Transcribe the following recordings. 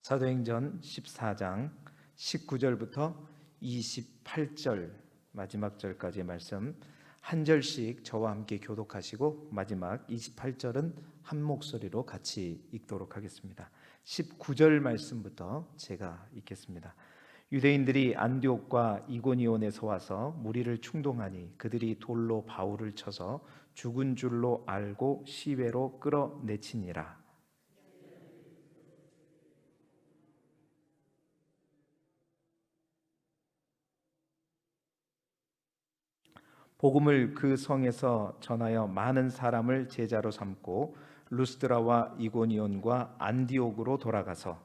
사도행전 14장 19절부터 28절 마지막 절까지의 말씀 한 절씩 저와 함께 교독하시고 마지막 28절은 한 목소리로 같이 읽도록 하겠습니다. 19절 말씀부터 제가 읽겠습니다. 유대인들이 안디옥과 이고니온에서 와서 무리를 충동하니 그들이 돌로 바울을 쳐서 죽은 줄로 알고 시외로 끌어내치니라. 복음을 그 성에서 전하여 많은 사람을 제자로 삼고 루스드라와 이고니온과 안디옥으로 돌아가서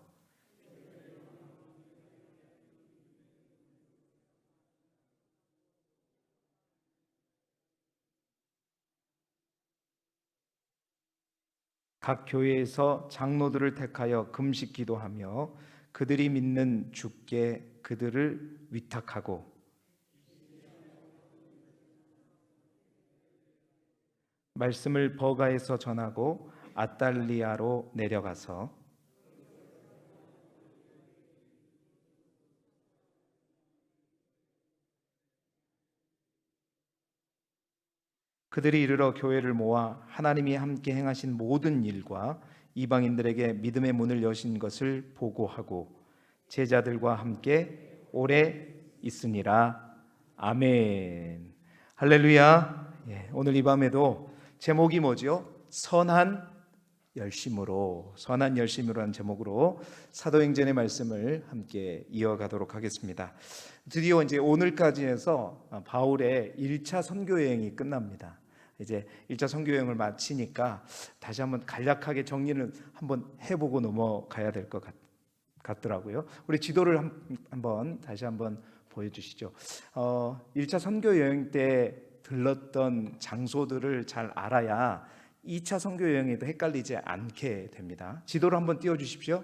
각 교회에서 장로들을 택하여 금식 기도하며 그들이 믿는 주께 그들을 위탁하고 말씀을 버가에서 전하고 아달리아로 내려가서 그들이 이르러 교회를 모아 하나님이 함께 행하신 모든 일과 이방인들에게 믿음의 문을 여신 것을 보고하고 제자들과 함께 오래 있으니라. 아멘. 할렐루야. 오늘 이 밤에도 제목이 뭐죠? 선한 열심으로 하는 제목으로 사도행전의 말씀을 함께 이어가도록 하겠습니다. 드디어 이제 오늘까지 해서 바울의 1차 선교 여행이 끝납니다. 이제 1차 선교 여행을 마치니까 다시 한번 간략하게 정리를 한번 해보고 넘어가야 될 것 같더라고요. 우리 지도를 다시 한번 보여주시죠. 1차 선교 여행 때 들렀던 장소들을 잘 알아야 2차 선교 여행에도 헷갈리지 않게 됩니다. 지도를 한번 띄워주십시오.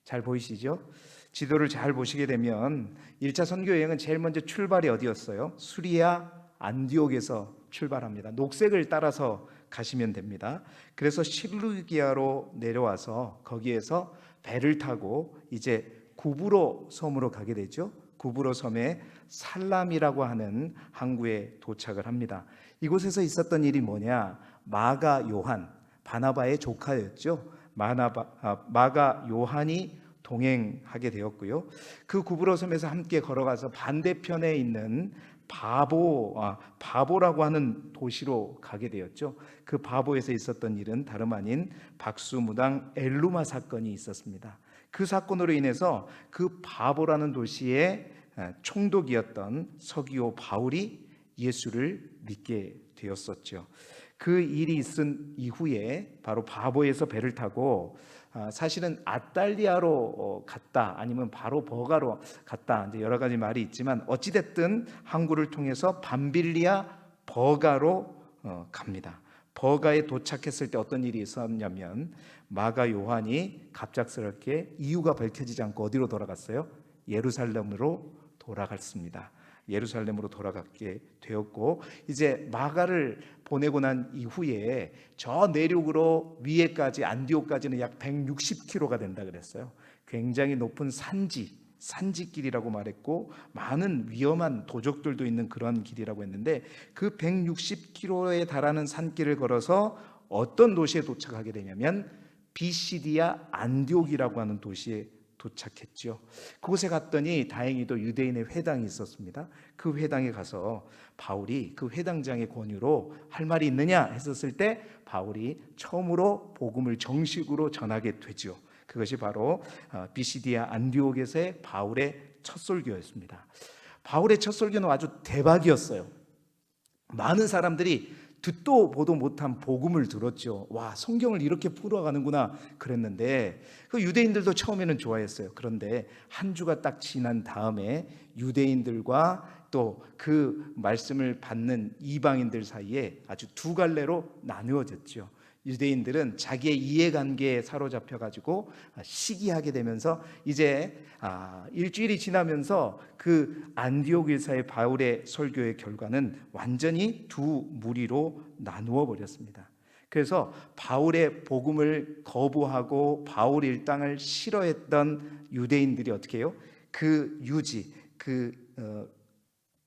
잘 보이시죠? 지도를 잘 보시게 되면 1차 선교 여행은 제일 먼저 출발이 어디였어요? 수리아 안디옥에서 출발합니다. 녹색을 따라서 가시면 됩니다. 그래서 실루기아로 내려와서 거기에서 배를 타고 이제 구브로 섬으로 가게 되죠. 구브로 섬에 살람이라고 하는 항구에 도착을 합니다. 이곳에서 있었던 일이 뭐냐? 마가 요한, 바나바의 조카였죠. 마가 요한이 동행하게 되었고요. 그 구브로 섬에서 함께 걸어가서 반대편에 있는 바보라고 하는 도시로 가게 되었죠. 그 바보에서 있었던 일은 다름 아닌 박수무당 엘루마 사건이 있었습니다. 그 사건으로 인해서 그 바보라는 도시의 총독이었던 서기오 바울이 예수를 믿게 되었었죠. 그 일이 있은 이후에 바로 바보에서 배를 타고 사실은 아달리아로 갔다 아니면 바로 버가로 갔다 이제 여러 가지 말이 있지만 어찌됐든 항구를 통해서 밤빌리아 버가로 갑니다. 버가에 도착했을 때 어떤 일이 있었냐면 마가 요한이 갑작스럽게 이유가 밝혀지지 않고 어디로 돌아갔어요? 예루살렘으로 돌아갔습니다. 예루살렘으로 돌아가게 되었고 이제 마가를 보내고 난 이후에 저 내륙으로 위에까지 안디옥까지는 약 160km가 된다 그랬어요. 굉장히 높은 산지길이라고 말했고 많은 위험한 도적들도 있는 그런 길이라고 했는데 그 160km에 달하는 산길을 걸어서 어떤 도시에 도착하게 되냐면 비시디아 안디옥이라고 하는 도시에 도착했죠. 그곳에 갔더니 다행히도 유대인의 회당이 있었습니다. 그 회당에 가서 바울이 그 회당장의 권유로 할 말이 있느냐 했었을 때 바울이 처음으로 복음을 정식으로 전하게 되죠. 그것이 바로 비시디아 안디옥에서의 바울의 첫 설교였습니다. 바울의 첫 설교는 아주 대박이었어요. 많은 사람들이 듣도 보도 못한 복음을 들었죠. 와, 성경을 이렇게 풀어가는구나 그랬는데 그 유대인들도 처음에는 좋아했어요. 그런데 한 주가 딱 지난 다음에 유대인들과 또 그 말씀을 받는 이방인들 사이에 아주 두 갈래로 나누어졌죠. 유대인들은 자기의 이해관계에 사로잡혀 가지고 시기하게 되면서 이제 일주일이 지나면서 그 안디옥 일사의 바울의 설교의 결과는 완전히 두 무리로 나누어 버렸습니다. 그래서 바울의 복음을 거부하고 바울 일당을 싫어했던 유대인들이 어떻게 해요? 그 유지,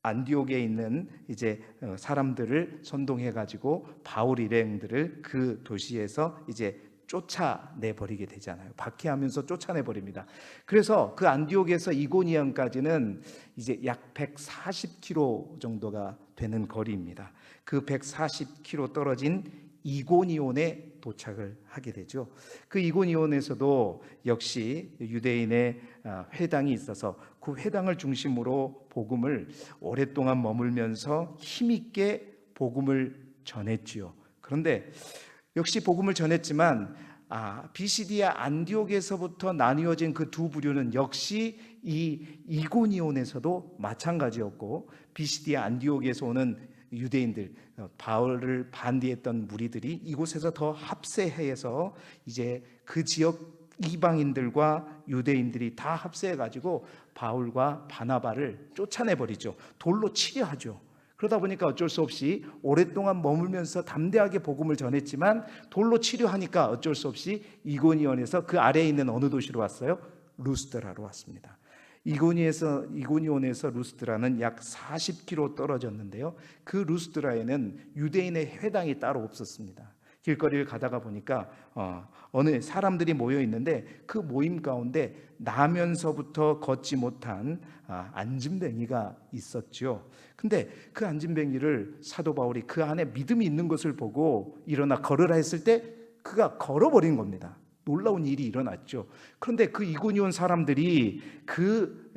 안디옥에 있는 이제 사람들을 선동해 가지고 바울 일행들을 그 도시에서 이제 쫓아내 버리게 되잖아요. 박해하면서 쫓아내 버립니다. 그래서 그 안디옥에서 이고니온까지는 이제 약 140km 정도가 되는 거리입니다. 그 140km 떨어진 이고니온에 도착을 하게 되죠. 그 이고니온에서도 역시 유대인의 회당이 있어서 그 회당을 중심으로 복음을 오랫동안 머물면서 힘있게 복음을 전했지요. 그런데 역시 복음을 전했지만 비시디아 안디옥에서부터 나뉘어진 그 두 부류는 역시 이 이고니온에서도 마찬가지였고, 비시디아 안디옥에서 오는 유대인들, 바울을 반대했던 무리들이 이곳에서 더 합세해서 이제 그 지역 이방인들과 유대인들이 다 합세해 가지고 바울과 바나바를 쫓아내 버리죠. 돌로 치려하죠. 그러다 보니까 어쩔 수 없이 오랫동안 머물면서 담대하게 복음을 전했지만 돌로 치려하니까 어쩔 수 없이 이고니온에서 그 아래에 있는 어느 도시로 왔어요? 루스드라로 왔습니다. 이고니온에서 루스드라는 약 40km 떨어졌는데요. 그 루스드라에는 유대인의 회당이 따로 없었습니다. 길거리를 가다가 보니까 어느 사람들이 모여 있는데 그 모임 가운데 나면서부터 걷지 못한 안진뱅이가 있었죠. 근데 그 안진뱅이를 사도 바울이 그 안에 믿음이 있는 것을 보고 일어나 걸으라 했을 때 그가 걸어버린 겁니다. 놀라운 일이 일어났죠. 그런데 그 이고니온 사람들이 그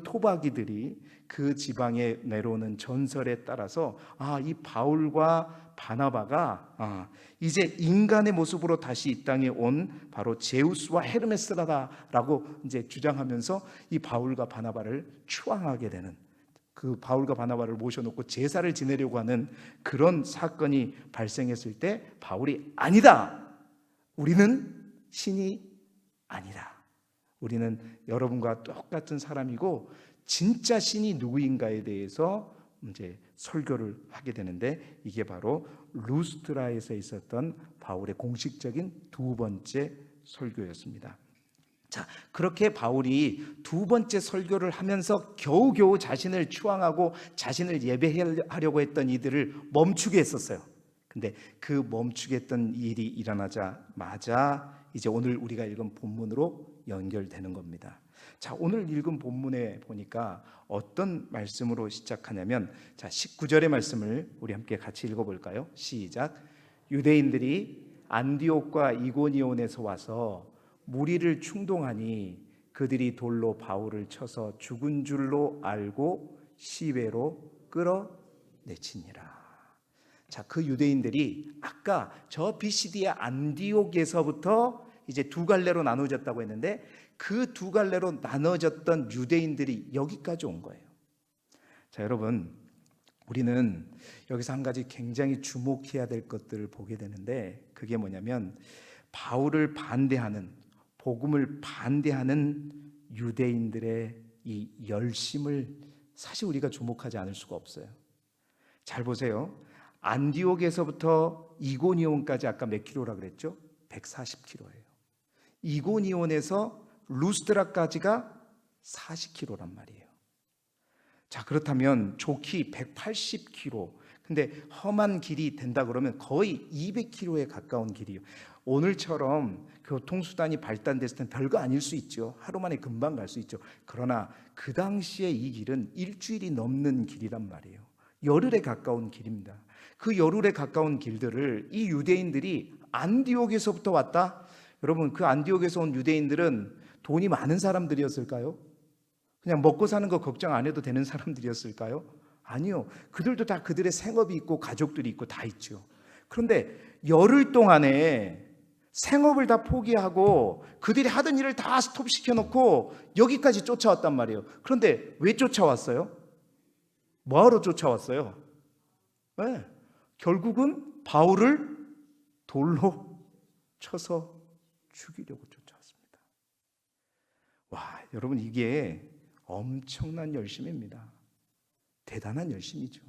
토박이들이 그 지방에 내려오는 전설에 따라서 이 바울과 바나바가 이제 인간의 모습으로 다시 이 땅에 온 바로 제우스와 헤르메스라고 이제 주장하면서 이 바울과 바나바를 추앙하게 되는, 그 바울과 바나바를 모셔놓고 제사를 지내려고 하는 그런 사건이 발생했을 때 바울이 아니다, 우리는 신이 아니라 우리는 여러분과 똑같은 사람이고 진짜 신이 누구인가에 대해서 이제 설교를 하게 되는데, 이게 바로 루스트라에서 있었던 바울의 공식적인 두 번째 설교였습니다. 자, 그렇게 바울이 두 번째 설교를 하면서 겨우겨우 자신을 추앙하고 자신을 예배하려고 했던 이들을 멈추게 했었어요. 근데 그 멈추게 했던 일이 일어나자마자 이제 오늘 우리가 읽은 본문으로 연결되는 겁니다. 자, 오늘 읽은 본문에 보니까 어떤 말씀으로 시작하냐면, 자, 19절의 말씀을 우리 함께 같이 읽어볼까요? 시작. 유대인들이 안디옥과 이고니온에서 와서 무리를 충동하니 그들이 돌로 바울을 쳐서 죽은 줄로 알고 시외로 끌어내치니라. 자, 그 유대인들이 아까 저 비시디아 안디옥에서부터 이제 두 갈래로 나눠졌다고 했는데 그 두 갈래로 나눠졌던 유대인들이 여기까지 온 거예요. 자, 여러분, 우리는 여기서 한 가지 굉장히 주목해야 될 것들을 보게 되는데, 그게 뭐냐면 바울을 반대하는, 복음을 반대하는 유대인들의 이 열심을 사실 우리가 주목하지 않을 수가 없어요. 잘 보세요. 안디옥에서부터 이고니온까지 아까 몇 킬로라 그랬죠? 140km예요. 이고니온에서 루스드라까지가 40km란 말이에요. 자, 그렇다면 좋기 180km, 근데 험한 길이 된다 그러면 거의 200km에 가까운 길이에요. 오늘처럼 교통수단이 발달됐을 땐 별거 아닐 수 있죠. 하루 만에 금방 갈 수 있죠. 그러나 그 당시에 이 길은 일주일이 넘는 길이란 말이에요. 열흘에 가까운 길입니다. 그 열흘에 가까운 길들을 이 유대인들이 안디옥에서부터 왔다? 여러분, 그 안디옥에서 온 유대인들은 돈이 많은 사람들이었을까요? 그냥 먹고 사는 거 걱정 안 해도 되는 사람들이었을까요? 아니요. 그들도 다 그들의 생업이 있고 가족들이 있고 다 있죠. 그런데 열흘 동안에 생업을 다 포기하고 그들이 하던 일을 다 스톱시켜 놓고 여기까지 쫓아왔단 말이에요. 그런데 왜 쫓아왔어요? 뭐하러 쫓아왔어요? 네. 결국은 바울을 돌로 쳐서 죽이려고 쫓아왔습니다. 와, 여러분, 이게 엄청난 열심입니다. 대단한 열심이죠.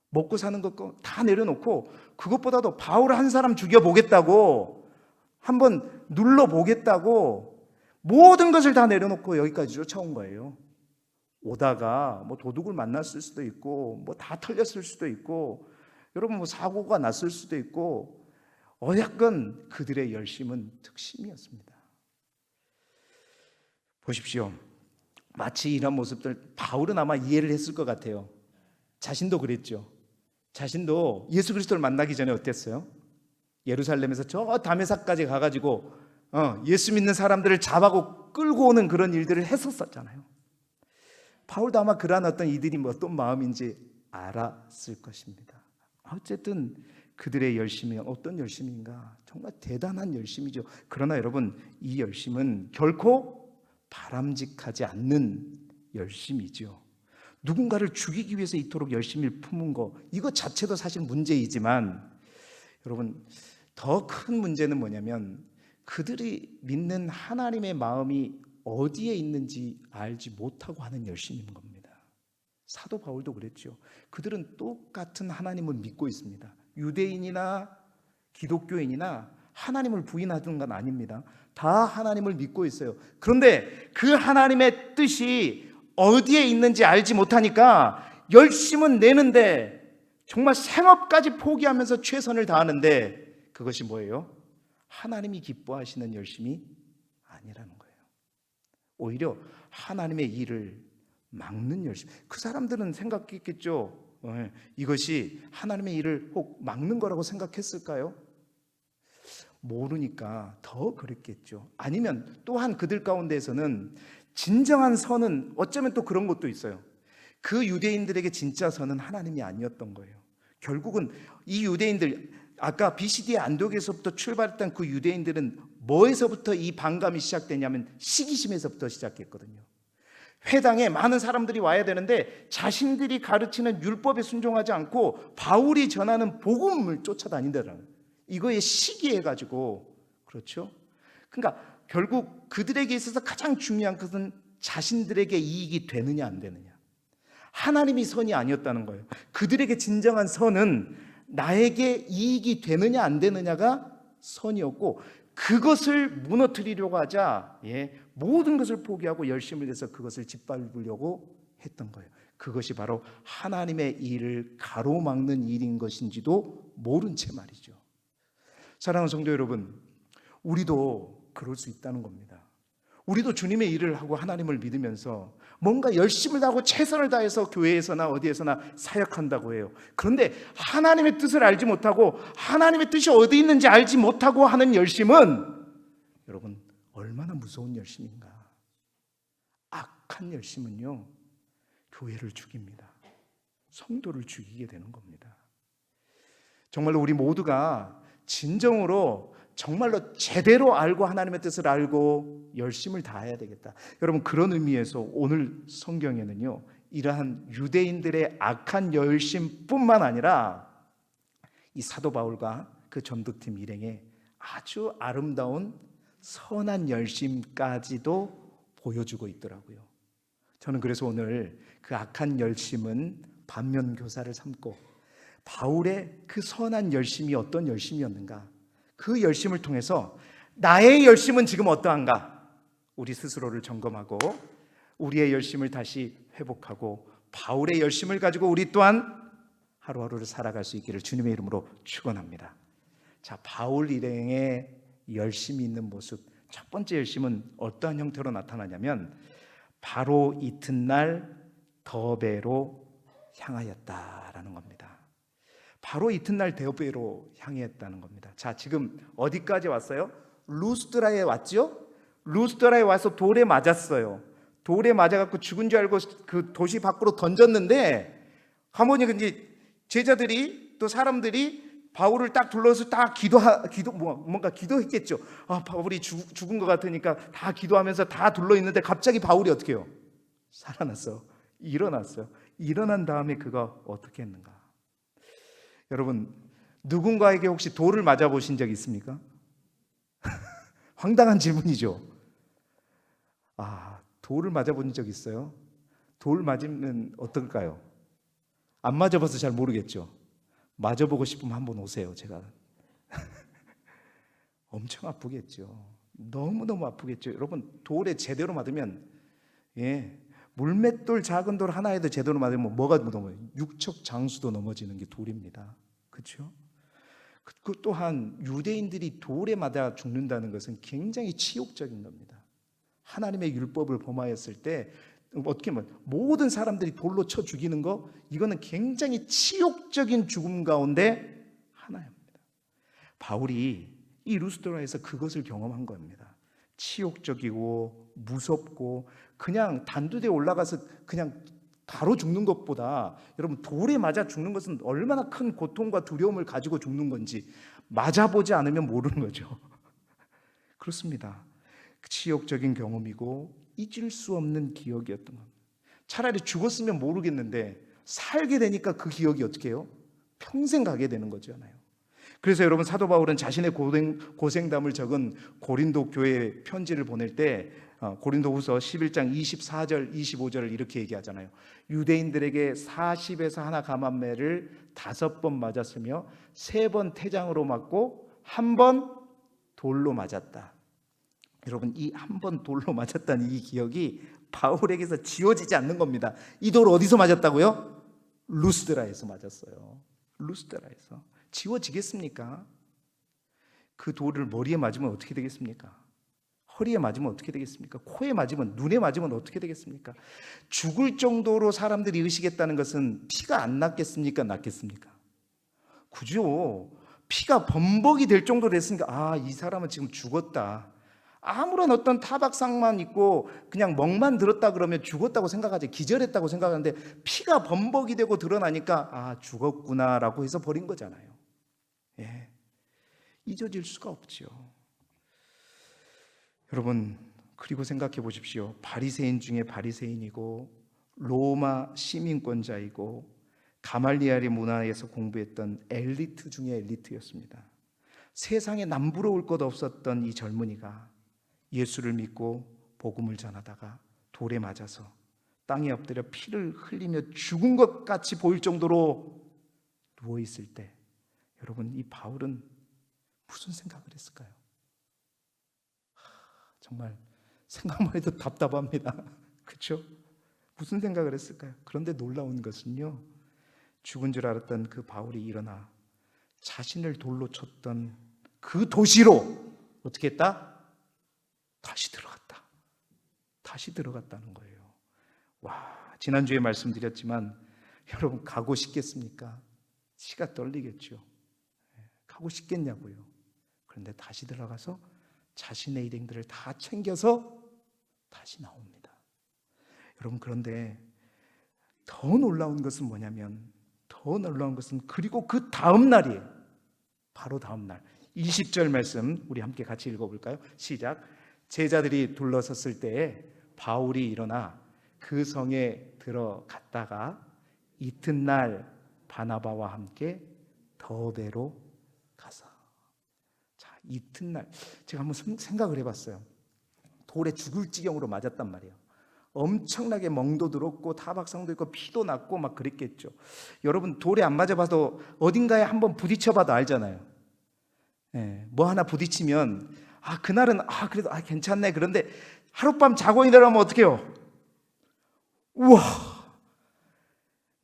먹고 사는 것 다 내려놓고 그것보다도 바울 한 사람 죽여보겠다고, 한번 눌러보겠다고 모든 것을 다 내려놓고 여기까지 쫓아온 거예요. 오다가 뭐 도둑을 만났을 수도 있고 뭐 다 털렸을 수도 있고 여러분 뭐 사고가 났을 수도 있고 어쨌건 그들의 열심은 특심이었습니다. 보십시오. 마치 이런 모습들 바울은 아마 이해를 했을 것 같아요. 자신도 그랬죠. 자신도 예수 그리스도를 만나기 전에 어땠어요? 예루살렘에서 저 다메섹까지 가가지고 예수 믿는 사람들을 잡아고 끌고 오는 그런 일들을 했었잖아요. 바울도 아마 그러한 어떤 이들이 어떤 마음인지 알았을 것입니다. 어쨌든 그들의 열심이 어떤 열심인가? 정말 대단한 열심이죠. 그러나 여러분, 이 열심은 결코 바람직하지 않는 열심이죠. 누군가를 죽이기 위해서 이토록 열심을 품은 거, 이거 자체도 사실 문제이지만 여러분, 더 큰 문제는 뭐냐면 그들이 믿는 하나님의 마음이 어디에 있는지 알지 못하고 하는 열심인 겁니다. 사도 바울도 그랬죠. 그들은 똑같은 하나님을 믿고 있습니다. 유대인이나 기독교인이나 하나님을 부인하는 건 아닙니다. 다 하나님을 믿고 있어요. 그런데 그 하나님의 뜻이 어디에 있는지 알지 못하니까 열심은 내는데 정말 생업까지 포기하면서 최선을 다하는데 그것이 뭐예요? 하나님이 기뻐하시는 열심이 아니라는 거예요. 오히려 하나님의 일을 막는 열심. 그 사람들은 생각했겠죠. 이것이 하나님의 일을 혹 막는 거라고 생각했을까요? 모르니까 더 그랬겠죠. 아니면 또한 그들 가운데에서는 진정한 선은 어쩌면 또 그런 것도 있어요. 그 유대인들에게 진짜 선은 하나님이 아니었던 거예요. 결국은 이 유대인들, 아까 비시디의 안독에서부터 출발했던 그 유대인들은 뭐에서부터 이 반감이 시작되냐면 시기심에서부터 시작했거든요. 회당에 많은 사람들이 와야 되는데 자신들이 가르치는 율법에 순종하지 않고 바울이 전하는 복음을 쫓아다닌다는 거예요. 이거에 시기해가지고, 그렇죠? 그러니까 결국 그들에게 있어서 가장 중요한 것은 자신들에게 이익이 되느냐 안 되느냐, 하나님이 선이 아니었다는 거예요. 그들에게 진정한 선은 나에게 이익이 되느냐 안 되느냐가 선이었고, 그것을 무너뜨리려고 하자 모든 것을 포기하고 열심을 내서 그것을 짓밟으려고 했던 거예요. 그것이 바로 하나님의 일을 가로막는 일인 것인지도 모른 채 말이죠. 사랑하는 성도 여러분, 우리도 그럴 수 있다는 겁니다. 우리도 주님의 일을 하고 하나님을 믿으면서 뭔가 열심을 다하고 최선을 다해서 교회에서나 어디에서나 사역한다고 해요. 그런데 하나님의 뜻을 알지 못하고 하나님의 뜻이 어디 있는지 알지 못하고 하는 열심은 여러분 얼마나 무서운 열심인가. 악한 열심은요, 교회를 죽입니다. 성도를 죽이게 되는 겁니다. 정말로 우리 모두가 진정으로 정말로 제대로 알고 하나님의 뜻을 알고 열심을 다해야 되겠다. 여러분, 그런 의미에서 오늘 성경에는요, 이러한 유대인들의 악한 열심뿐만 아니라 이 사도 바울과 그 전도팀 일행의 아주 아름다운 선한 열심까지도 보여주고 있더라고요. 저는 그래서 오늘 그 악한 열심은 반면교사를 삼고 바울의 그 선한 열심이 어떤 열심이었는가, 그 열심을 통해서 나의 열심은 지금 어떠한가, 우리 스스로를 점검하고 우리의 열심을 다시 회복하고 바울의 열심을 가지고 우리 또한 하루하루를 살아갈 수 있기를 주님의 이름으로 축원합니다. 자, 바울 일행의 열심이 있는 모습, 첫 번째 열심은 어떠한 형태로 나타나냐면 바로 이튿날 더베로 향하였다라는 겁니다. 바로 이튿날 더베로 향했다는 겁니다. 자, 지금 어디까지 왔어요? 루스드라에 왔죠? 루스드라에 와서 돌에 맞았어요. 돌에 맞아갖고 죽은 줄 알고 그 도시 밖으로 던졌는데, 가보니 이제 제자들이 또 사람들이 바울을 딱 둘러서 딱 뭔가 기도했겠죠. 아, 바울이 죽은 것 같으니까 다 기도하면서 다 둘러 있는데 갑자기 바울이 어떻게 해요? 살아났어. 일어났어요. 일어난 다음에 그가 어떻게 했는가? 여러분, 누군가에게 혹시 돌을 맞아 보신 적 있습니까? 황당한 질문이죠. 아, 돌을 맞아 본 적 있어요? 돌 맞으면 어떨까요? 안 맞아봐서 잘 모르겠죠. 맞아보고 싶으면 한번 오세요. 제가 엄청 아프겠죠. 너무너무 아프겠죠. 여러분, 돌에 제대로 맞으면, 물맷돌 작은 돌 하나에도 제대로 맞으면 뭐가 넘어요? 육척 장수도 넘어지는 게 돌입니다. 그렇죠? 그 또한 유대인들이 돌에 맞아 죽는다는 것은 굉장히 치욕적인 겁니다. 하나님의 율법을 범하였을 때 어떻게 보면 모든 사람들이 돌로 쳐 죽이는 거, 이거는 굉장히 치욕적인 죽음 가운데 하나입니다. 바울이 이 루스드라에서 그것을 경험한 겁니다. 치욕적이고 무섭고 그냥 단두대에 올라가서 그냥 바로 죽는 것보다, 여러분, 돌에 맞아 죽는 것은 얼마나 큰 고통과 두려움을 가지고 죽는 건지 맞아보지 않으면 모르는 거죠. 그렇습니다. 치욕적인 경험이고 잊을 수 없는 기억이었던 겁니다. 차라리 죽었으면 모르겠는데 살게 되니까 그 기억이 어떻게 해요? 평생 가게 되는 거잖아요. 그래서 여러분, 사도 바울은 자신의 고생담을 적은 고린도 교회 편지를 보낼 때 고린도후서 11장 24절 25절을 이렇게 얘기하잖아요. 유대인들에게 40에서 하나 감한매를 5번 맞았으며 3번 태장으로 맞고 1번 돌로 맞았다. 여러분, 이 1번 돌로 맞았다는 이 기억이 바울에게서 지워지지 않는 겁니다. 이 돌 어디서 맞았다고요? 루스드라에서 맞았어요. 루스드라에서. 지워지겠습니까? 그 돌을 머리에 맞으면 어떻게 되겠습니까? 허리에 맞으면 어떻게 되겠습니까? 코에 맞으면, 눈에 맞으면 어떻게 되겠습니까? 죽을 정도로 사람들이 의식했다는 것은 피가 안 났겠습니까? 났겠습니까? 그죠? 피가 범벅이 될 정도로 됐으니까, 이 사람은 지금 죽었다. 아무런 어떤 타박상만 있고 그냥 멍만 들었다 그러면 죽었다고 생각하지, 기절했다고 생각하는데 피가 범벅이 되고 드러나니까 죽었구나라고 해서 버린 거잖아요. 잊어질 수가 없죠. 여러분, 그리고 생각해 보십시오. 바리새인 중에 바리새인이고 로마 시민권자이고 가말리엘의 문화에서 공부했던 엘리트 중에 엘리트였습니다. 세상에 남부러울 것 없었던 이 젊은이가 예수를 믿고 복음을 전하다가 돌에 맞아서 땅에 엎드려 피를 흘리며 죽은 것 같이 보일 정도로 누워있을 때, 여러분, 이 바울은 무슨 생각을 했을까요? 정말 생각만 해도 답답합니다. 그렇죠? 무슨 생각을 했을까요? 그런데 놀라운 것은요, 죽은 줄 알았던 그 바울이 일어나 자신을 돌로 쳤던 그 도시로 어떻게 했다? 다시 들어갔다. 다시 들어갔다는 거예요. 지난주에 말씀드렸지만 여러분, 가고 싶겠습니까? 치가 떨리겠죠. 가고 싶겠냐고요. 그런데 다시 들어가서 자신의 일행들을 다 챙겨서 다시 나옵니다. 여러분, 그런데 더 놀라운 것은 뭐냐면, 그리고 그 다음 날이에요. 바로 다음 날 20절 말씀 우리 함께 같이 읽어볼까요? 시작. 제자들이 둘러섰을 때에 바울이 일어나 그 성에 들어갔다가 이튿날 바나바와 함께 더베로 가서. 자, 이튿날, 제가 한번 생각을 해봤어요. 돌에 죽을 지경으로 맞았단 말이에요. 엄청나게 멍도 들었고 타박상도 있고 피도 났고 막 그랬겠죠. 여러분, 돌에 안 맞아봐도 어딘가에 한번 부딪혀봐도 알잖아요. 뭐 하나 부딪히면 그날은 그래도 괜찮네. 그런데 하룻밤 자고 일어나면 어떻게 해요? 우와,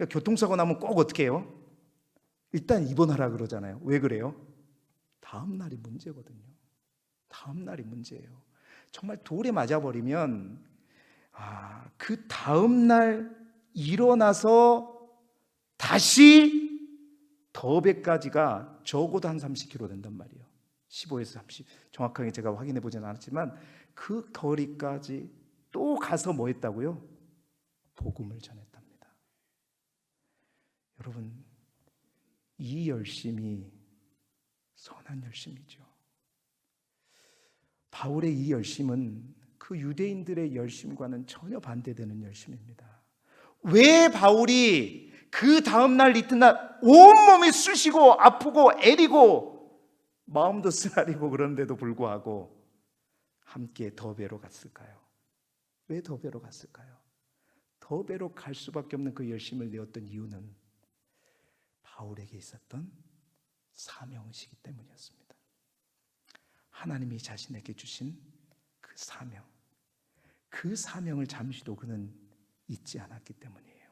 교통사고 나면 꼭 어떻게 해요? 일단 입원하라 그러잖아요. 왜 그래요? 다음 날이 문제거든요. 다음 날이 문제예요. 정말 돌에 맞아버리면 그 다음 날 일어나서 다시 더베까지가 적어도 한 30km 된단 말이에요. 15에서 30, 정확하게 제가 확인해 보지는 않았지만 그 거리까지 또 가서 뭐 했다고요? 복음을 전했답니다. 여러분, 이 열심이 선한 열심이죠. 바울의 이 열심은 그 유대인들의 열심과는 전혀 반대되는 열심입니다. 왜 바울이 그 다음날 이튿날 온몸이 쑤시고 아프고 애리고 마음도 쓰라리고 그런데도 불구하고 함께 더베로 갔을까요? 왜 더베로 갔을까요? 더베로 갈 수밖에 없는 그 열심을 내었던 이유는 바울에게 있었던 사명의식이기 때문이었습니다. 하나님이 자신에게 주신 그 사명, 그 사명을 잠시도 그는 잊지 않았기 때문이에요.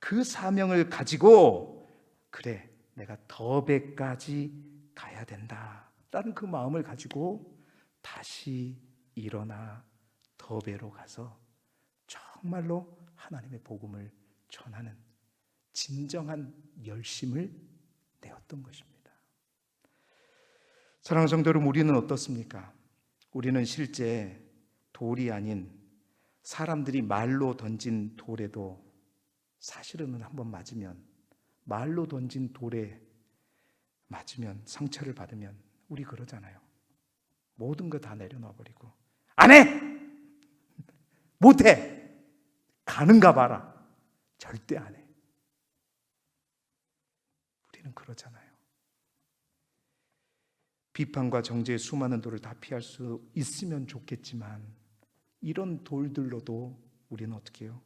그 사명을 가지고 그래, 내가 더베까지 가야 된다라는 그 마음을 가지고 다시 일어나 더베로 가서 정말로 하나님의 복음을 전하는 진정한 열심을 내었던 것입니다. 사랑하는 성도 여러분, 우리는 어떻습니까? 우리는 실제 돌이 아닌 사람들이 말로 던진 돌에도 사실은 한번 맞으면, 말로 던진 돌에 맞으면, 상처를 받으면 우리 그러잖아요. 모든 거 다 내려놔버리고 안 해! 못해! 가는가 봐라. 절대 안 해. 우리는 그러잖아요. 비판과 정죄의 수많은 돌을 다 피할 수 있으면 좋겠지만 이런 돌들로도 우리는 어떻게 해요?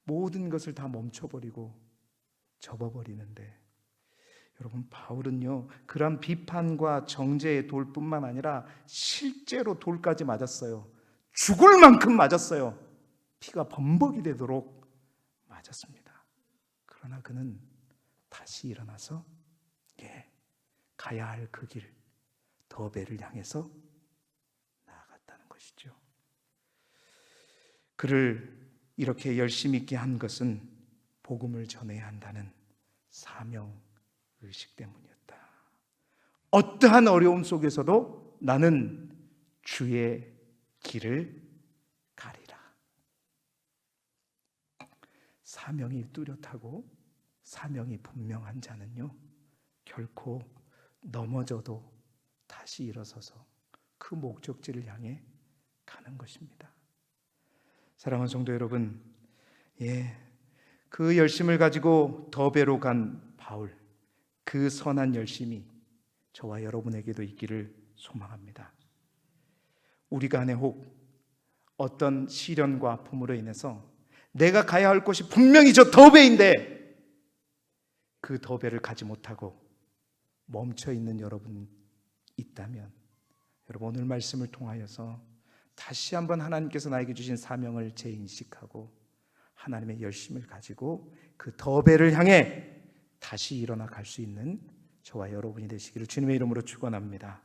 모든 것을 다 멈춰버리고 접어버리는데, 여러분, 바울은요 그런 비판과 정죄의 돌뿐만 아니라 실제로 돌까지 맞았어요. 죽을 만큼 맞았어요. 피가 범벅이 되도록 맞았습니다. 그러나 그는 다시 일어나서 가야 할 그 길, 더베를 향해서 나아갔다는 것이죠. 그를 이렇게 열심 있게 한 것은 복음을 전해야 한다는 사명의식 때문이었다. 어떠한 어려움 속에서도 나는 주의 길을 가리라. 사명이 뚜렷하고 사명이 분명한 자는요 결코 넘어져도 다시 일어서서 그 목적지를 향해 가는 것입니다. 사랑하는 성도 여러분, 그 열심을 가지고 더베로 간 바울, 그 선한 열심이 저와 여러분에게도 있기를 소망합니다. 우리가 안에 혹 어떤 시련과 아픔으로 인해서 내가 가야 할 곳이 분명히 저 더베인데 그 더베를 가지 못하고 멈춰 있는 여러분 있다면, 여러분 오늘 말씀을 통하여서 다시 한번 하나님께서 나에게 주신 사명을 재인식하고 하나님의 열심을 가지고 그 더베를 향해 다시 일어나 갈 수 있는 저와 여러분이 되시기를 주님의 이름으로 축원합니다.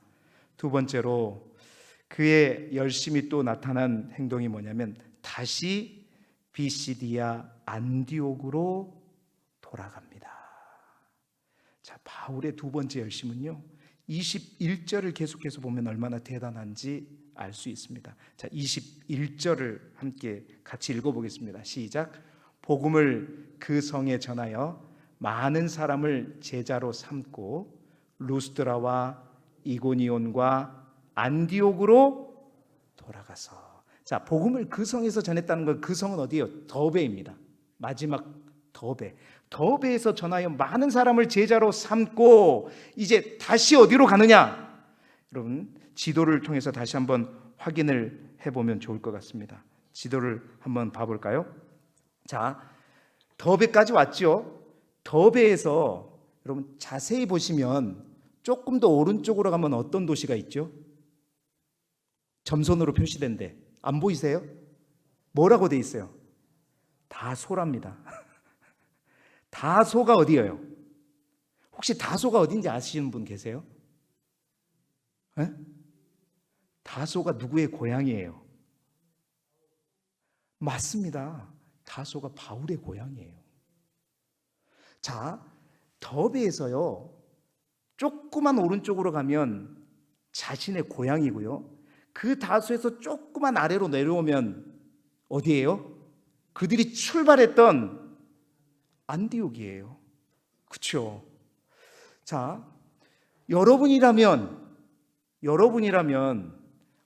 두 번째로 그의 열심이 또 나타난 행동이 뭐냐면 다시 비시디아 안디옥으로 돌아갑니다. 자, 바울의 두 번째 열심은요 21절을 계속해서 보면 얼마나 대단한지 알 수 있습니다. 자, 21절을 함께 같이 읽어보겠습니다. 시작. 복음을 그 성에 전하여 많은 사람을 제자로 삼고 루스드라와 이고니온과 안디옥으로 돌아가서, 자, 복음을 그 성에서 전했다는 건, 그 성은 어디예요? 더베입니다. 마지막 더베. 더베에서 전하여 많은 사람을 제자로 삼고 이제 다시 어디로 가느냐? 여러분, 지도를 통해서 다시 한번 확인을 해보면 좋을 것 같습니다. 지도를 한번 봐볼까요? 자, 더베까지 왔죠. 더베에서 여러분 자세히 보시면 조금 더 오른쪽으로 가면 어떤 도시가 있죠? 점선으로 표시된데 안 보이세요? 뭐라고 돼 있어요? 다소랍니다. 다소가 어디예요? 혹시 다소가 어딘지 아시는 분 계세요? 에? 다소가 누구의 고향이에요? 맞습니다. 다소가 바울의 고향이에요. 자, 더베에서요 조그만 오른쪽으로 가면 자신의 고향이고요, 그 다소에서 조그만 아래로 내려오면 어디예요? 그들이 출발했던 안디옥이에요. 그렇죠? 자, 여러분이라면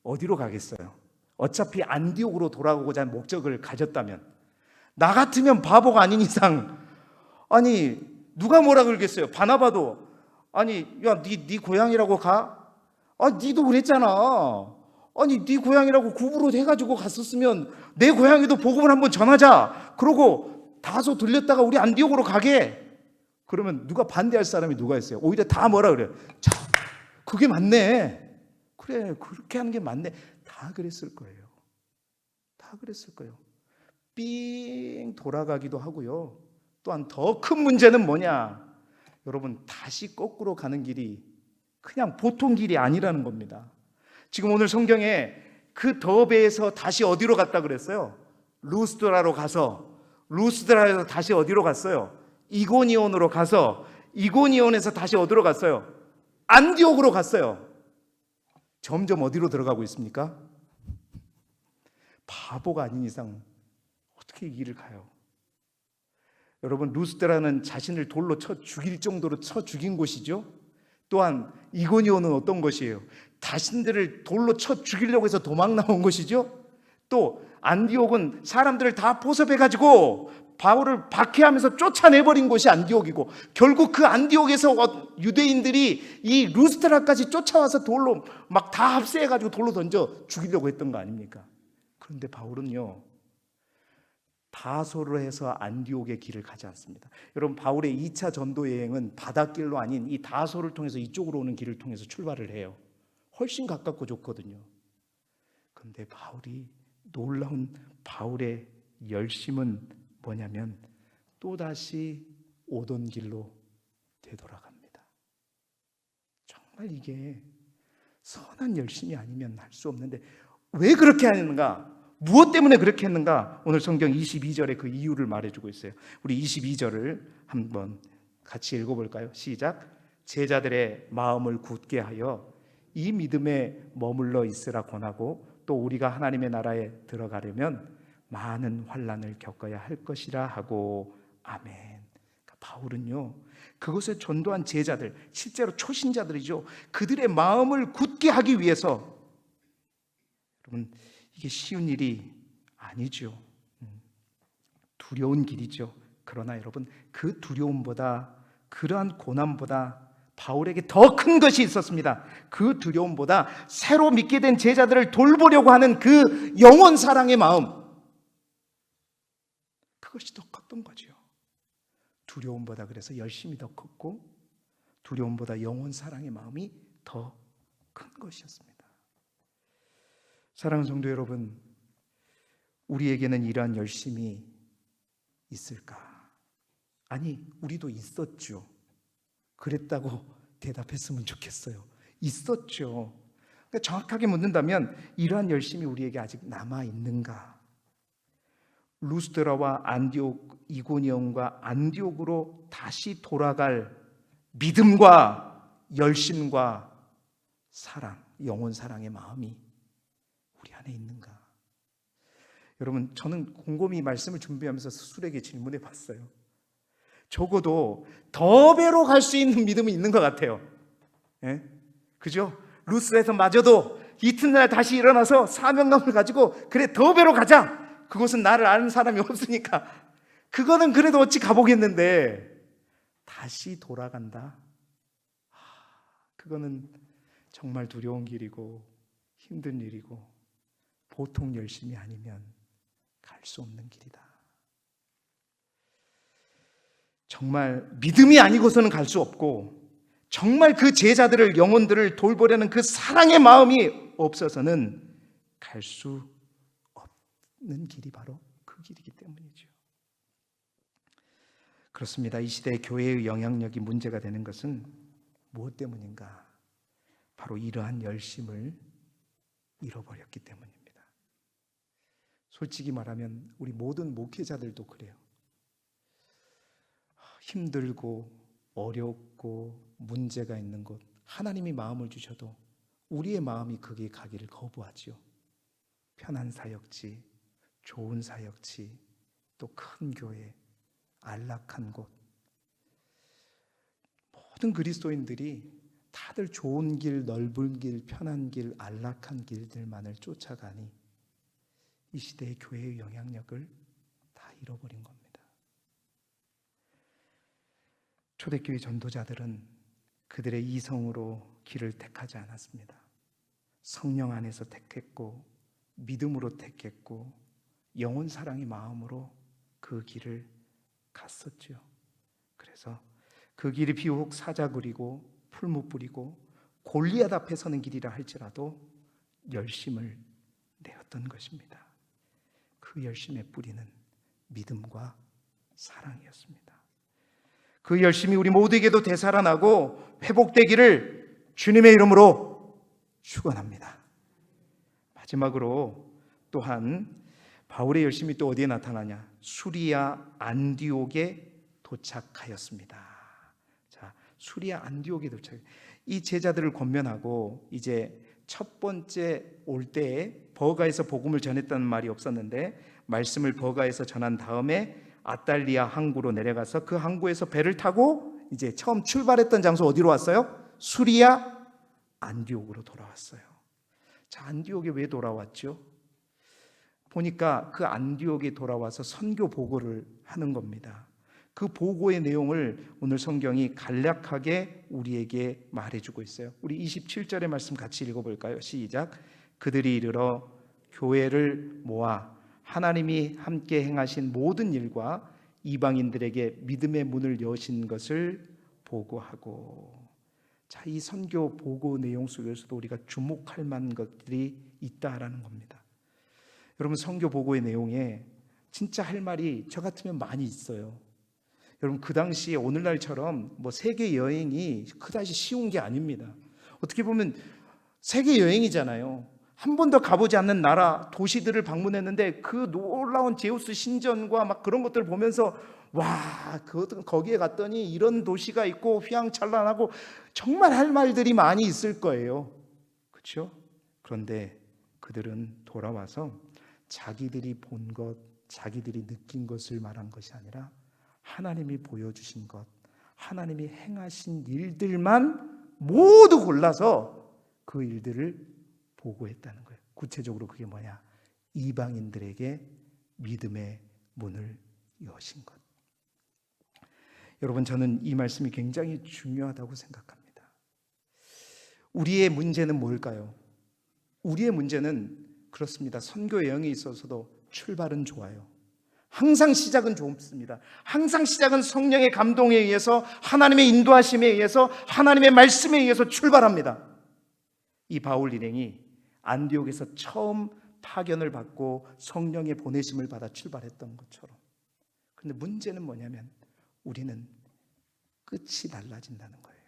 어디로 가겠어요? 어차피 안디옥으로 돌아오고자 하는 목적을 가졌다면, 나 같으면 바보가 아닌 이상, 아니 누가 뭐라 그러겠어요? 바나바도 아니 야, 네 고향이라고 가? 아, 니도 그랬잖아. 아니 네 고향이라고 구부로 해가지고 갔었으면 내 고향에도 복음을 한번 전하자. 그러고 다소 들렸다가 우리 안디옥으로 가게. 그러면 누가 반대할 사람이 누가 있어요? 오히려 다 뭐라 그래요? 자, 그게 맞네. 그래, 그렇게 하는 게 맞네. 다 그랬을 거예요. 다 그랬을 거예요. 삥 돌아가기도 하고요. 또한 더 큰 문제는 뭐냐? 여러분, 다시 거꾸로 가는 길이 그냥 보통 길이 아니라는 겁니다. 지금 오늘 성경에 그 더베에서 다시 어디로 갔다 그랬어요? 루스드라로 가서, 루스드라에서 다시 어디로 갔어요? 이고니온으로 가서, 이고니온에서 다시 어디로 갔어요? 안디옥으로 갔어요. 점점 어디로 들어가고 있습니까? 바보가 아닌 이상 어떻게 이 길을 가요? 여러분, 루스드라는 자신을 돌로 쳐 죽일 정도로 쳐 죽인 곳이죠. 또한 이고니온은 어떤 곳이에요? 자신들을 돌로 쳐 죽이려고 해서 도망 나온 곳이죠. 또 안디옥은 사람들을 다 포섭해가지고 바울을 박해하면서 쫓아내버린 곳이 안디옥이고, 결국 그 안디옥에서 유대인들이 이 루스드라까지 쫓아와서 돌로 막 다 합세해가지고 돌로 던져 죽이려고 했던 거 아닙니까? 그런데 바울은요, 다소로 해서 안디옥의 길을 가지 않습니다. 여러분, 바울의 2차 전도 여행은 바닷길로 아닌 이 다소를 통해서 이쪽으로 오는 길을 통해서 출발을 해요. 훨씬 가깝고 좋거든요. 그런데 놀라운 바울의 열심은 뭐냐면 또다시 오던 길로 되돌아갑니다. 정말 이게 선한 열심이 아니면 할 수 없는데 왜 그렇게 하는가? 무엇 때문에 그렇게 했는가? 오늘 성경 22절에 그 이유를 말해주고 있어요. 우리 22절을 한번 같이 읽어볼까요? 시작. 제자들의 마음을 굳게 하여 이 믿음에 머물러 있으라 권하고, 또 우리가 하나님의 나라에 들어가려면 많은 환난을 겪어야 할 것이라 하고. 아멘. 그러니까 바울은요, 그곳에 전도한 제자들, 실제로 초신자들이죠, 그들의 마음을 굳게 하기 위해서, 여러분, 이게 쉬운 일이 아니죠. 두려운 길이죠. 그러나 여러분, 그 두려움보다, 그러한 고난보다 바울에게 더 큰 것이 있었습니다. 그 두려움보다 새로 믿게 된 제자들을 돌보려고 하는 그 영원 사랑의 마음, 그것이 더 컸던 거죠. 두려움보다 그래서 열심히 더 컸고, 두려움보다 영원 사랑의 마음이 더 큰 것이었습니다. 사랑하는 성도 여러분, 우리에게는 이러한 열심이 있을까? 아니, 우리도 있었죠. 그랬다고 대답했으면 좋겠어요. 있었죠. 그러니까 정확하게 묻는다면 이러한 열심이 우리에게 아직 남아있는가? 루스드라와 안디옥, 이고니온과 안디옥으로 다시 돌아갈 믿음과 열심과 사랑, 영원 사랑의 마음이 우리 안에 있는가? 여러분, 저는 곰곰이 말씀을 준비하면서 스스로에게 질문해 봤어요. 적어도 더 배로 갈 수 있는 믿음이 있는 것 같아요. 예? 그죠? 루스에서 마저도 이튿날 다시 일어나서 사명감을 가지고, 그래, 더 배로 가자. 그곳은 나를 아는 사람이 없으니까 그거는 그래도 어찌 가보겠는데, 다시 돌아간다? 그거는 정말 두려운 길이고 힘든 일이고 보통 열심이 아니면 갈 수 없는 길이다. 정말 믿음이 아니고서는 갈 수 없고, 정말 그 제자들을, 영혼들을 돌보려는 그 사랑의 마음이 없어서는 갈 수 없는 길이 바로 그 길이기 때문이죠. 그렇습니다. 이 시대의 교회의 영향력이 문제가 되는 것은 무엇 때문인가? 바로 이러한 열심을 잃어버렸기 때문입니다. 솔직히 말하면 우리 모든 목회자들도 그래요. 힘들고 어렵고 문제가 있는 곳, 하나님이 마음을 주셔도 우리의 마음이 거기에 가기를 거부하지요. 편한 사역지, 좋은 사역지, 또 큰 교회, 안락한 곳, 모든 그리스도인들이 다들 좋은 길, 넓은 길, 편한 길, 안락한 길들만을 쫓아가니 이 시대의 교회의 영향력을 다 잃어버린 겁니다. 초대교회 전도자들은 그들의 이성으로 길을 택하지 않았습니다. 성령 안에서 택했고, 믿음으로 택했고, 영혼 사랑의 마음으로 그 길을 갔었죠. 그래서 그 길이 비록 사자 그리고 풀무 뿌리고 골리앗 앞에 서는 길이라 할지라도 열심을 내었던 것입니다. 그 열심의 뿌리는 믿음과 사랑이었습니다. 그 열심이 우리 모두에게도 되살아나고 회복되기를 주님의 이름으로 축원합니다. 마지막으로 또한 바울의 열심이 또 어디에 나타나냐? 수리아 안디옥에 도착하였습니다. 자, 수리아 안디옥에 도착. 이 제자들을 권면하고 이제 첫 번째 올 때에 버가에서 복음을 전했다는 말이 없었는데 말씀을 버가에서 전한 다음에 아달리아 항구로 내려가서 그 항구에서 배를 타고 이제 처음 출발했던 장소 어디로 왔어요? 수리아 안디옥으로 돌아왔어요. 자, 안디옥에 왜 돌아왔죠? 보니까 그 안디옥에 돌아와서 선교 보고를 하는 겁니다. 그 보고의 내용을 오늘 성경이 간략하게 우리에게 말해주고 있어요. 우리 27절의 말씀 같이 읽어볼까요? 시작. 그들이 이르러 교회를 모아 하나님이 함께 행하신 모든 일과 이방인들에게 믿음의 문을 여신 것을 보고하고. 자, 이 선교 보고 내용 속에서도 우리가 주목할 만한 것들이 있다라는 겁니다. 여러분, 선교 보고의 내용에 진짜 할 말이 저 같으면 많이 있어요. 여러분, 그 당시에 오늘날처럼 뭐 세계 여행이 그다지 쉬운 게 아닙니다. 어떻게 보면 세계 여행이잖아요. 한 번도 가보지 않는 나라, 도시들을 방문했는데 그 놀라운 제우스 신전과 막 그런 것들을 보면서 와, 거기에 갔더니 이런 도시가 있고 휘황찬란하고 정말 할 말들이 많이 있을 거예요. 그렇죠? 그런데 그들은 돌아와서 자기들이 본 것, 자기들이 느낀 것을 말한 것이 아니라 하나님이 보여주신 것, 하나님이 행하신 일들만 모두 골라서 그 일들을 보고했다는 거예요. 구체적으로 그게 뭐냐? 이방인들에게 믿음의 문을 여신 것. 여러분, 저는 이 말씀이 굉장히 중요하다고 생각합니다. 우리의 문제는 뭘까요? 우리의 문제는 그렇습니다. 선교 여행에 있어서도 출발은 좋아요. 항상 시작은 좋습니다. 항상 시작은 성령의 감동에 의해서, 하나님의 인도하심에 의해서, 하나님의 말씀에 의해서 출발합니다. 이 바울 일행이 안디옥에서 처음 파견을 받고 성령의 보내심을 받아 출발했던 것처럼. 그런데 문제는 뭐냐면 우리는 끝이 달라진다는 거예요.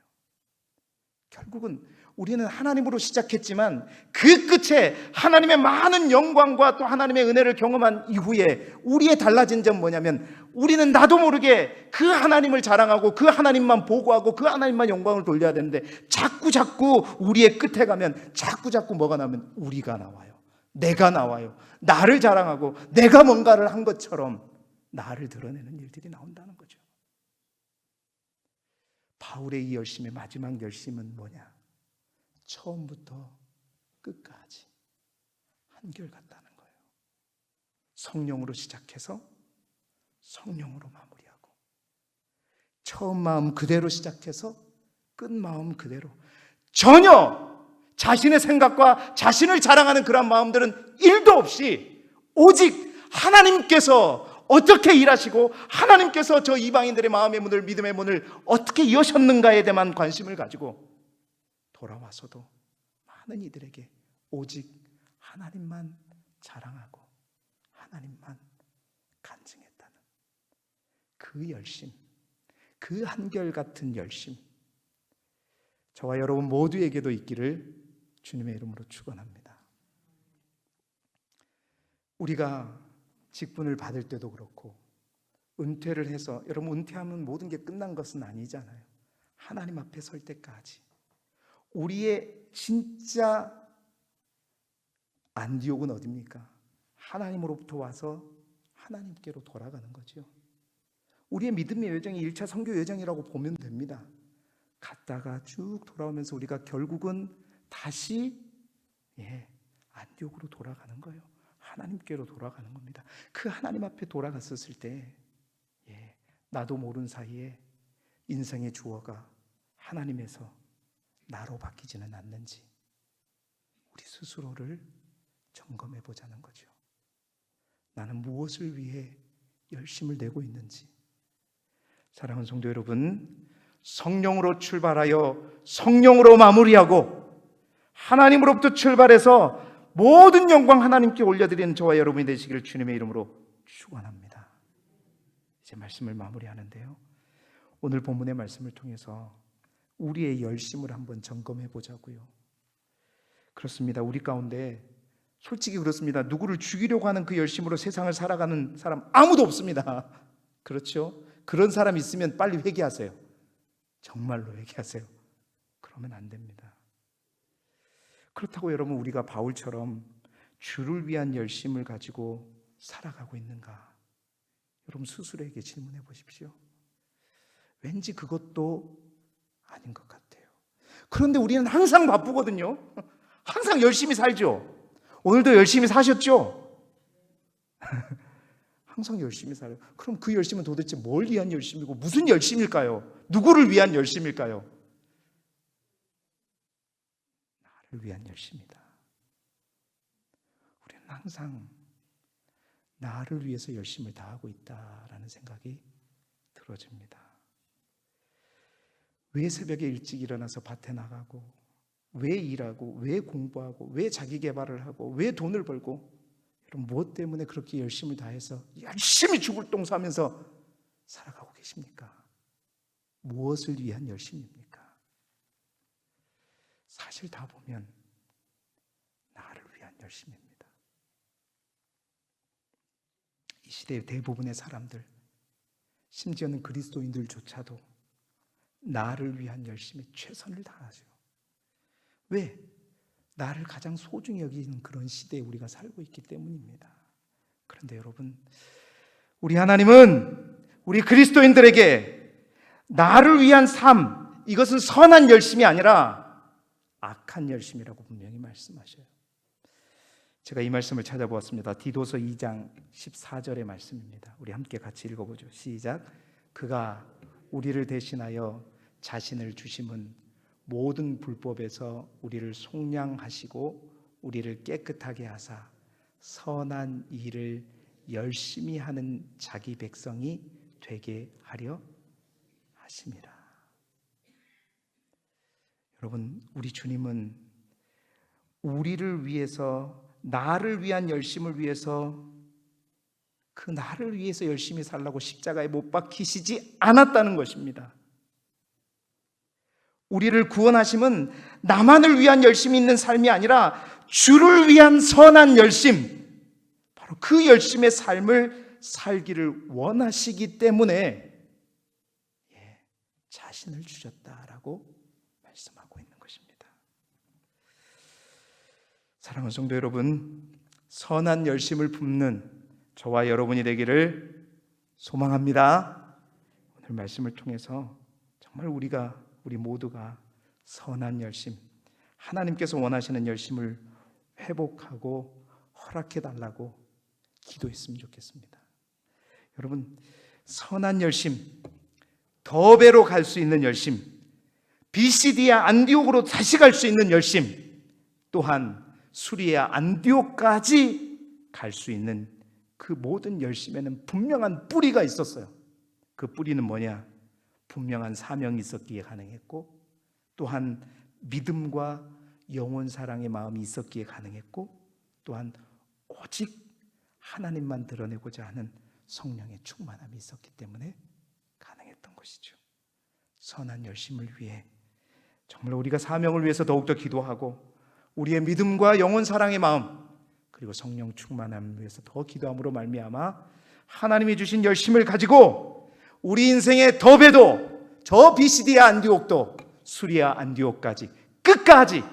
결국은 우리는 하나님으로 시작했지만 그 끝에 하나님의 많은 영광과 또 하나님의 은혜를 경험한 이후에 우리의 달라진 점 뭐냐면 우리는 나도 모르게 그 하나님을 자랑하고 그 하나님만 보고하고 그 하나님만 영광을 돌려야 되는데 자꾸 우리의 끝에 가면 자꾸 뭐가 나오면 우리가 나와요. 내가 나와요. 나를 자랑하고 내가 뭔가를 한 것처럼 나를 드러내는 일들이 나온다는 거죠. 바울의 이 열심의 마지막 열심은 뭐냐? 처음부터 끝까지 한결같다는 거예요. 성령으로 시작해서 성령으로 마무리하고, 처음 마음 그대로 시작해서 끝 마음 그대로, 전혀 자신의 생각과 자신을 자랑하는 그런 마음들은 1도 없이 오직 하나님께서 어떻게 일하시고 하나님께서 저 이방인들의 마음의 문을, 믿음의 문을 어떻게 여셨는가에 대한 관심을 가지고 돌아와서도 많은 이들에게 오직 하나님만 자랑하고 하나님만 간증했다는 그 열심, 그 한결같은 열심, 저와 여러분 모두에게도 있기를 주님의 이름으로 축원합니다. 우리가 직분을 받을 때도 그렇고 은퇴를 해서, 여러분 은퇴하면 모든 게 끝난 것은 아니잖아요. 하나님 앞에 설 때까지 우리의 진짜 안디옥은 어디입니까? 하나님으로부터 와서 하나님께로 돌아가는 거죠. 우리의 믿음의 여정이 1차 선교 여정이라고 보면 됩니다. 갔다가 쭉 돌아오면서 우리가 결국은 다시 안디옥으로 돌아가는 거예요. 하나님께로 돌아가는 겁니다. 그 하나님 앞에 돌아갔었을 때 나도 모르는 사이에 인생의 주어가 하나님에서 나로 바뀌지는 않는지 우리 스스로를 점검해 보자는 거죠. 나는 무엇을 위해 열심을 내고 있는지. 사랑하는 성도 여러분, 성령으로 출발하여 성령으로 마무리하고 하나님으로부터 출발해서 모든 영광 하나님께 올려드리는 저와 여러분이 되시기를 주님의 이름으로 축원합니다. 이제 말씀을 마무리하는데요, 오늘 본문의 말씀을 통해서 우리의 열심을 한번 점검해 보자고요. 그렇습니다. 우리 가운데 솔직히 그렇습니다. 누구를 죽이려고 하는 그 열심으로 세상을 살아가는 사람 아무도 없습니다. 그렇죠? 그런 사람 있으면 빨리 회개하세요. 정말로 회개하세요. 그러면 안 됩니다. 그렇다고 여러분, 우리가 바울처럼 주를 위한 열심을 가지고 살아가고 있는가? 여러분 스스로에게 질문해 보십시오. 왠지 그것도 아닌 것 같아요. 그런데 우리는 항상 바쁘거든요. 항상 열심히 살죠. 오늘도 열심히 사셨죠? 항상 열심히 살아요. 그럼 그 열심은 도대체 뭘 위한 열심이고 무슨 열심일까요? 누구를 위한 열심일까요? 나를 위한 열심이다. 우리는 항상 나를 위해서 열심을 다하고 있다라는 생각이 들어집니다. 왜 새벽에 일찍 일어나서 밭에 나가고, 왜 일하고, 왜 공부하고, 왜 자기 개발을 하고, 왜 돈을 벌고, 여러분 무엇 때문에 그렇게 열심을 다해서 열심히 죽을 똥싸면서 살아가고 계십니까? 무엇을 위한 열심입니까? 사실 다 보면 나를 위한 열심입니다. 이 시대의 대부분의 사람들, 심지어는 그리스도인들조차도 나를 위한 열심에 최선을 다하죠. 왜? 나를 가장 소중히 여기는 그런 시대에 우리가 살고 있기 때문입니다. 그런데 여러분, 우리 하나님은 우리 그리스도인들에게 나를 위한 삶, 이것은 선한 열심이 아니라 악한 열심이라고 분명히 말씀하셔요. 제가 이 말씀을 찾아보았습니다. 디도서 2장 14절의 말씀입니다. 우리 함께 같이 읽어보죠. 시작. 그가 우리를 대신하여 자신을 주심은 모든 불법에서 우리를 속량하시고 우리를 깨끗하게 하사 선한 일을 열심히 하는 자기 백성이 되게 하려 하심이라. 여러분, 우리 주님은 우리를 위해서, 나를 위한 열심을 위해서, 그 나를 위해서 열심히 살라고 십자가에 못 박히시지 않았다는 것입니다. 우리를 구원하심은 나만을 위한 열심이 있는 삶이 아니라 주를 위한 선한 열심, 바로 그 열심의 삶을 살기를 원하시기 때문에 자신을 주셨다라고 말씀하고 있는 것입니다. 사랑하는 성도 여러분, 선한 열심을 품는 저와 여러분이 되기를 소망합니다. 오늘 말씀을 통해서 정말 우리 모두가 선한 열심, 하나님께서 원하시는 열심을 회복하고 허락해 달라고 기도했으면 좋겠습니다. 여러분, 선한 열심, 더베로 갈 수 있는 열심, 비시디아 안디옥으로 다시 갈 수 있는 열심, 또한 수리아 안디옥까지 갈 수 있는 그 모든 열심에는 분명한 뿌리가 있었어요. 그 뿌리는 뭐냐? 분명한 사명이 있었기에 가능했고, 또한 믿음과 영원 사랑의 마음이 있었기에 가능했고, 또한 오직 하나님만 드러내고자 하는 성령의 충만함이 있었기 때문에 가능했던 것이죠. 선한 열심을 위해 정말 우리가 사명을 위해서 더욱더 기도하고, 우리의 믿음과 영원 사랑의 마음, 그리고 성령 충만함을 위해서 더 기도함으로 말미암아 하나님이 주신 열심을 가지고 우리 인생의 더베도, 저 비시디아 안디옥도, 수리아 안디옥까지 끝까지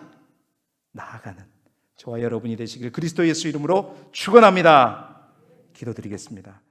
나아가는 저와 여러분이 되시길 그리스도 예수 이름으로 축원합니다. 기도드리겠습니다.